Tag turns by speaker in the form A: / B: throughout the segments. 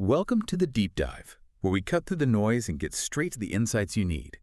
A: Welcome to the Deep Dive, where we cut through the noise and get straight to the insights you need.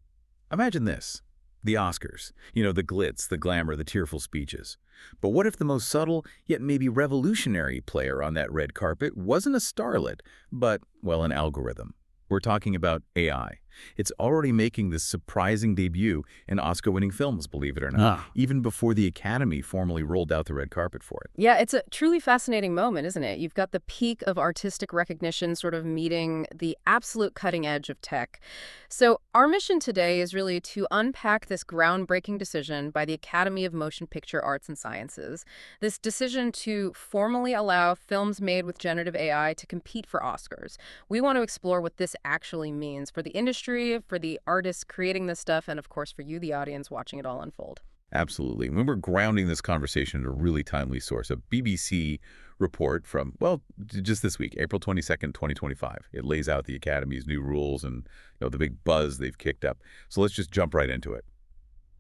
A: Imagine this. The Oscars. The glitz, the glamour, the tearful speeches. But what if the most subtle, yet maybe revolutionary player on that red carpet wasn't a starlet, but, well, an algorithm? We're talking about AI. It's already making this surprising debut in Oscar-winning films, believe it or not, even before the Academy formally rolled out the red carpet for it.
B: Yeah, it's a truly fascinating moment, isn't it? You've got the peak of artistic recognition sort of meeting the absolute cutting edge of tech. So our mission today is really to unpack this groundbreaking decision by the Academy of Motion Picture Arts and Sciences, this decision to formally allow films made with generative AI to compete for Oscars. We want to explore what this actually means for the industry, for the artists creating this stuff, and of course for you, the audience, watching it all unfold.
A: Absolutely. When we're grounding this conversation in a really timely source, a BBC report from, well, just this week, April 22nd, 2025. It lays out the Academy's new rules and the big buzz they've kicked up. So let's just jump right into it.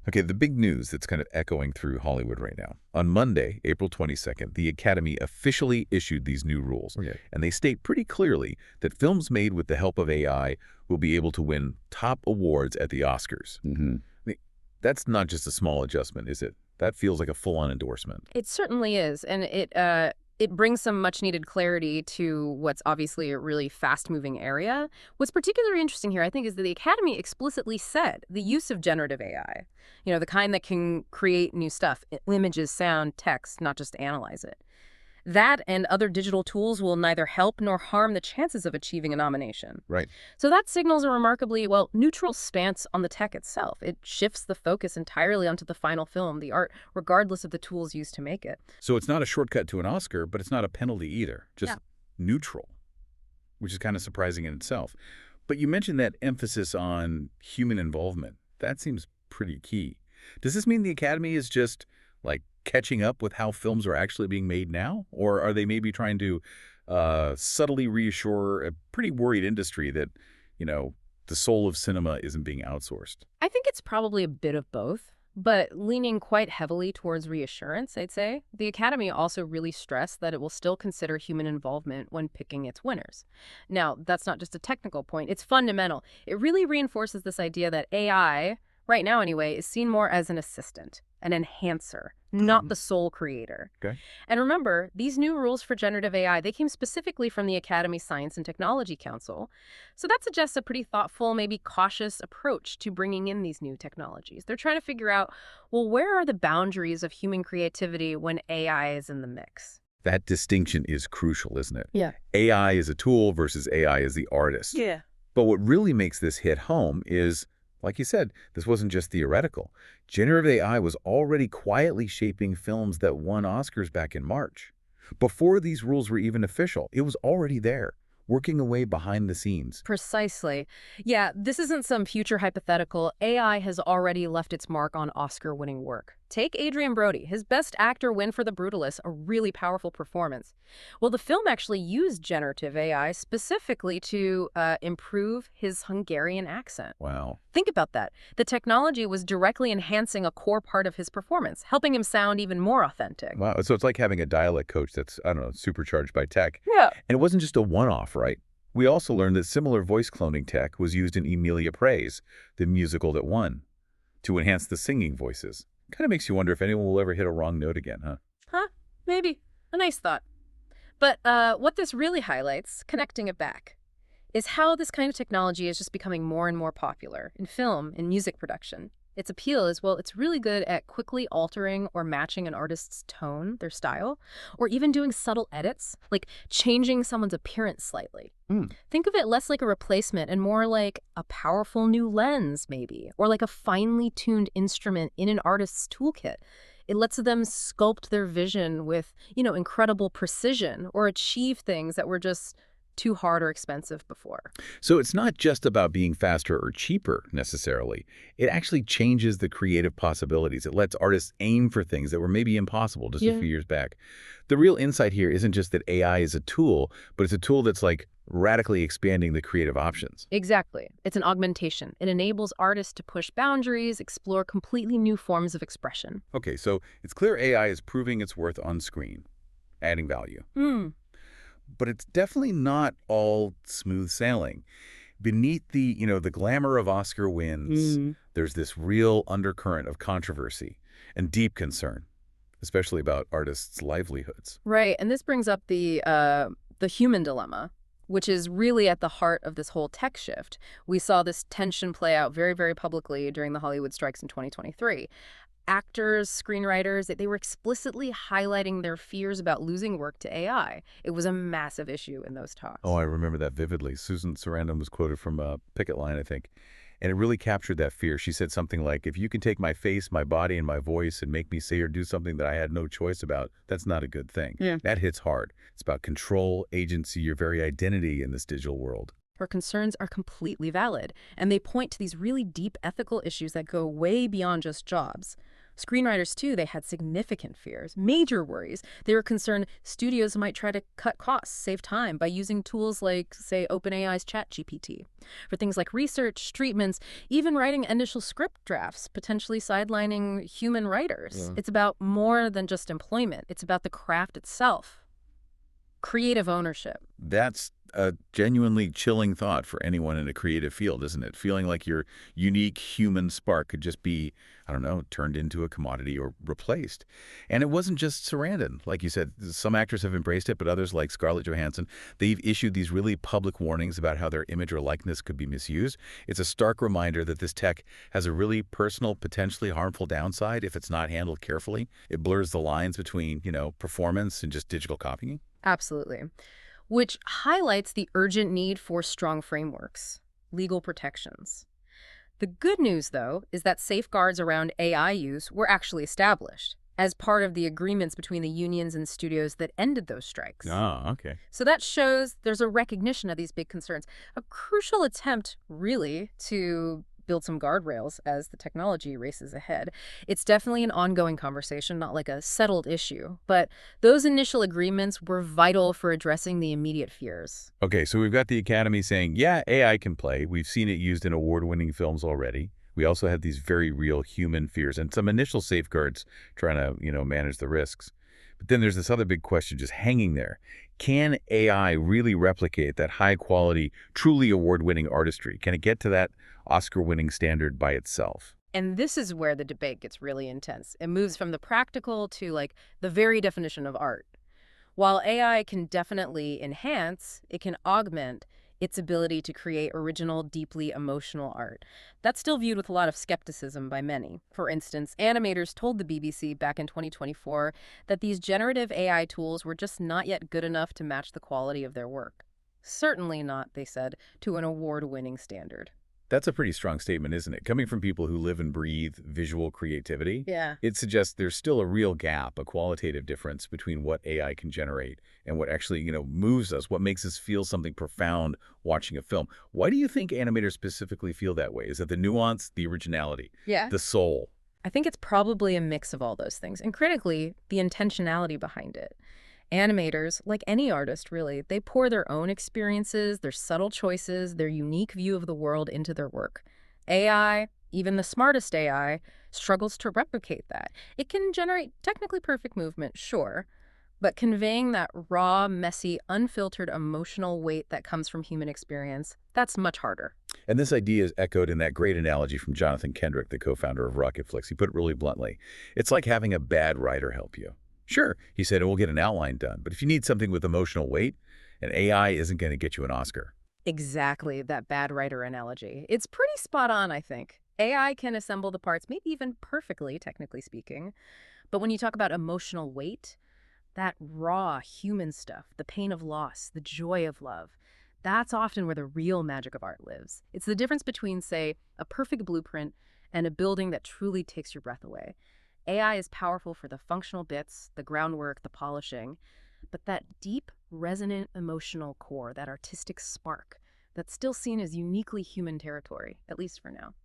A: Okay, the big news that's kind of echoing through Hollywood right now. On Monday, April 22nd, the Academy officially issued these new rules. Okay. And they state pretty clearly that films made with the help of AI will be able to win top awards at the Oscars. That's not just a small adjustment, is it? That feels like a full-on endorsement.
B: It certainly is, and it brings some much-needed clarity to what's obviously a really fast-moving area. What's particularly interesting here, I think, is that the Academy explicitly said the use of generative AI, the kind that can create new stuff, images, sound, text, not just analyze it. That and other digital tools will neither help nor harm the chances of achieving a nomination.
A: Right.
B: So that signals a remarkably, neutral stance on the tech itself. It shifts the focus entirely onto the final film, the art, regardless of the tools used to make it.
A: So it's not a shortcut to an Oscar, but it's not a penalty either. Just neutral, which is kind of surprising in itself. But you mentioned that emphasis on human involvement. That seems pretty key. Does this mean the Academy is just, catching up with how films are actually being made now? Or are they maybe trying to subtly reassure a pretty worried industry that, the soul of cinema isn't being outsourced?
B: I think it's probably a bit of both, but leaning quite heavily towards reassurance, I'd say. The Academy also really stressed that it will still consider human involvement when picking its winners. Now, that's not just a technical point. It's fundamental. It really reinforces this idea that AI, right now anyway, is seen more as an assistant, an enhancer, not the sole creator.
A: Okay.
B: And remember, these new rules for generative AI, they came specifically from the Academy Science and Technology Council. So that suggests a pretty thoughtful, maybe cautious approach to bringing in these new technologies. They're trying to figure out, where are the boundaries of human creativity when AI is in the mix?
A: That distinction is crucial, isn't it?
B: Yeah.
A: AI is a tool versus AI is the artist.
B: Yeah.
A: But what really makes this hit home is, like you said, this wasn't just theoretical. Generative AI was already quietly shaping films that won Oscars back in March. Before these rules were even official, it was already there, working away behind the scenes.
B: Precisely. Yeah, this isn't some future hypothetical. AI has already left its mark on Oscar-winning work. Take Adrien Brody, his Best Actor win for The Brutalist, a really powerful performance. Well, the film actually used generative AI specifically to improve his Hungarian accent.
A: Wow.
B: Think about that. The technology was directly enhancing a core part of his performance, helping him sound even more authentic.
A: Wow. So it's like having a dialect coach that's, supercharged by tech.
B: Yeah.
A: And it wasn't just a one-off, right? We also learned that similar voice cloning tech was used in Emilia Pérez, the musical that won, to enhance the singing voices. Kind of makes you wonder if anyone will ever hit a wrong note again, huh?
B: Maybe. A nice thought. But what this really highlights, connecting it back, is how this kind of technology is just becoming more and more popular in film and music production. Its appeal is, it's really good at quickly altering or matching an artist's tone, their style, or even doing subtle edits, like changing someone's appearance slightly. Think of it less like a replacement and more like a powerful new lens, maybe, or like a finely tuned instrument in an artist's toolkit. It lets them sculpt their vision with, incredible precision or achieve things that were just too hard or expensive before.
A: So it's not just about being faster or cheaper, necessarily. It actually changes the creative possibilities. It lets artists aim for things that were maybe impossible just a few years back. The real insight here isn't just that AI is a tool, but it's a tool that's radically expanding the creative options.
B: Exactly. It's an augmentation. It enables artists to push boundaries, explore completely new forms of expression.
A: Okay, so it's clear AI is proving its worth on screen, adding value. But it's definitely not all smooth sailing. Beneath the glamour of Oscar wins,
B: Mm.
A: there's this real undercurrent of controversy and deep concern, especially about artists' livelihoods.
B: Right, and this brings up the human dilemma, which is really at the heart of this whole tech shift. We saw this tension play out very, very publicly during the Hollywood strikes in 2023. Actors, screenwriters, they were explicitly highlighting their fears about losing work to AI. It was a massive issue in those
A: Oh,
B: talks.
A: I remember that vividly. Susan Sarandon was quoted from a picket line, I think, and it really captured that fear. She said something like, if you can take my face, my body, and my voice and make me say or do something that I had no choice about, that's not a good thing.
B: Yeah.
A: That hits hard. It's about control, agency, your very identity in this digital world.
B: Her concerns are completely valid, and they point to these really deep ethical issues that go way beyond just jobs. Screenwriters, too, they had significant fears, major worries. They were concerned studios might try to cut costs, save time by using tools like, say, OpenAI's ChatGPT. For things like research, treatments, even writing initial script drafts, potentially sidelining human writers.
A: Yeah.
B: It's about more than just employment. It's about the craft itself. Creative ownership.
A: That's a genuinely chilling thought for anyone in a creative field, isn't it? Feeling like your unique human spark could just be, I don't know, turned into a commodity or replaced. And it wasn't just Sarandon. Like you said, some actors have embraced it, but others, like Scarlett Johansson, they've issued these really public warnings about how their image or likeness could be misused. It's a stark reminder that this tech has a really personal, potentially harmful downside if it's not handled carefully. It blurs the lines between, performance and just digital copying.
B: Absolutely. Which highlights the urgent need for strong frameworks, legal protections. The good news, though, is that safeguards around AI use were actually established as part of the agreements between the unions and studios that ended those strikes.
A: Oh, okay.
B: So that shows there's a recognition of these big concerns, a crucial attempt, really, to build some guardrails as the technology races ahead. It's definitely an ongoing conversation, not like a settled issue, but those initial agreements were vital for addressing the immediate fears.
A: Okay, so we've got the Academy saying, yeah, AI can play. We've seen it used in award-winning films already. We also had these very real human fears and some initial safeguards trying to, manage the risks. But then there's this other big question just hanging there. Can AI really replicate that high-quality, truly award-winning artistry? Can it get to that Oscar-winning standard by itself?
B: And this is where the debate gets really intense. It moves from the practical to, like, the very definition of art. While AI can definitely enhance, it can augment its ability to create original, deeply emotional art. That's still viewed with a lot of skepticism by many. For instance, animators told the BBC back in 2024 that these generative AI tools were just not yet good enough to match the quality of their work. Certainly not, they said, to an award-winning standard.
A: That's a pretty strong statement, isn't it? Coming from people who live and breathe visual creativity,
B: Yeah.
A: it suggests there's still a real gap, a qualitative difference between what AI can generate and what actually, moves us, what makes us feel something profound watching a film. Why do you think animators specifically feel that way? Is it the nuance, the originality,
B: Yeah.
A: the soul?
B: I think it's probably a mix of all those things, and critically, the intentionality behind it. Animators, like any artist really, they pour their own experiences, their subtle choices, their unique view of the world into their work. AI, even the smartest AI, struggles to replicate that. It can generate technically perfect movement, sure, but conveying that raw, messy, unfiltered emotional weight that comes from human experience, that's much harder.
A: And this idea is echoed in that great analogy from Jonathan Kendrick, the co-founder of Rocketflix. He put it really bluntly. It's like having a bad writer help you. Sure, he said, we'll get an outline done, but if you need something with emotional weight, an AI isn't going to get you an Oscar.
B: Exactly, that bad writer analogy. It's pretty spot on, I think. AI can assemble the parts, maybe even perfectly, technically speaking. But when you talk about emotional weight, that raw human stuff, the pain of loss, the joy of love, that's often where the real magic of art lives. It's the difference between, say, a perfect blueprint and a building that truly takes your breath away. AI is powerful for the functional bits, the groundwork, the polishing, but that deep, resonant emotional core, that artistic spark, that's still seen as uniquely human territory, at least for now.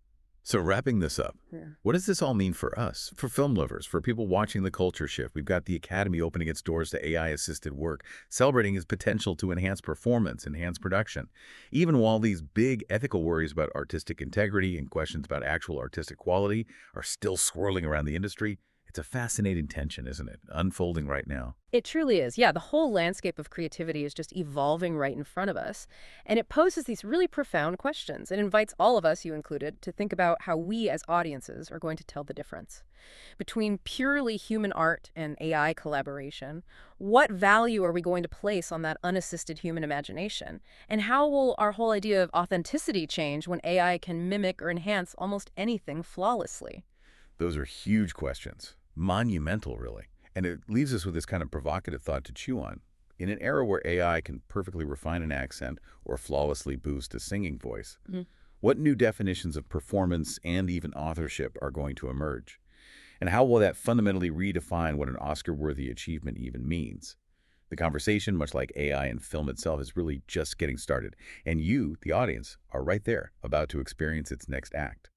A: So wrapping this up,
B: Yeah.
A: what does this all mean for us, for film lovers, for people watching the culture shift? We've got the Academy opening its doors to AI-assisted work, celebrating its potential to enhance performance, enhance production. Even while these big ethical worries about artistic integrity and questions about actual artistic quality are still swirling around the industry, It's a fascinating tension, isn't it? Unfolding right now.
B: It truly is. Yeah, the whole landscape of creativity is just evolving right in front of us. And it poses these really profound questions. It invites all of us, you included, to think about how we as audiences are going to tell the difference. Between purely human art and AI collaboration, what value are we going to place on that unassisted human imagination? And how will our whole idea of authenticity change when AI can mimic or enhance almost anything flawlessly?
A: Those are huge questions. Monumental, really. And it leaves us with this kind of provocative thought to chew on. In an era where AI can perfectly refine an accent or flawlessly boost a singing voice, what new definitions of performance and even authorship are going to emerge? And how will that fundamentally redefine what an Oscar-worthy achievement even means? The conversation, much like AI and film itself, is really just getting started. And you, the audience, are right there, about to experience its next act.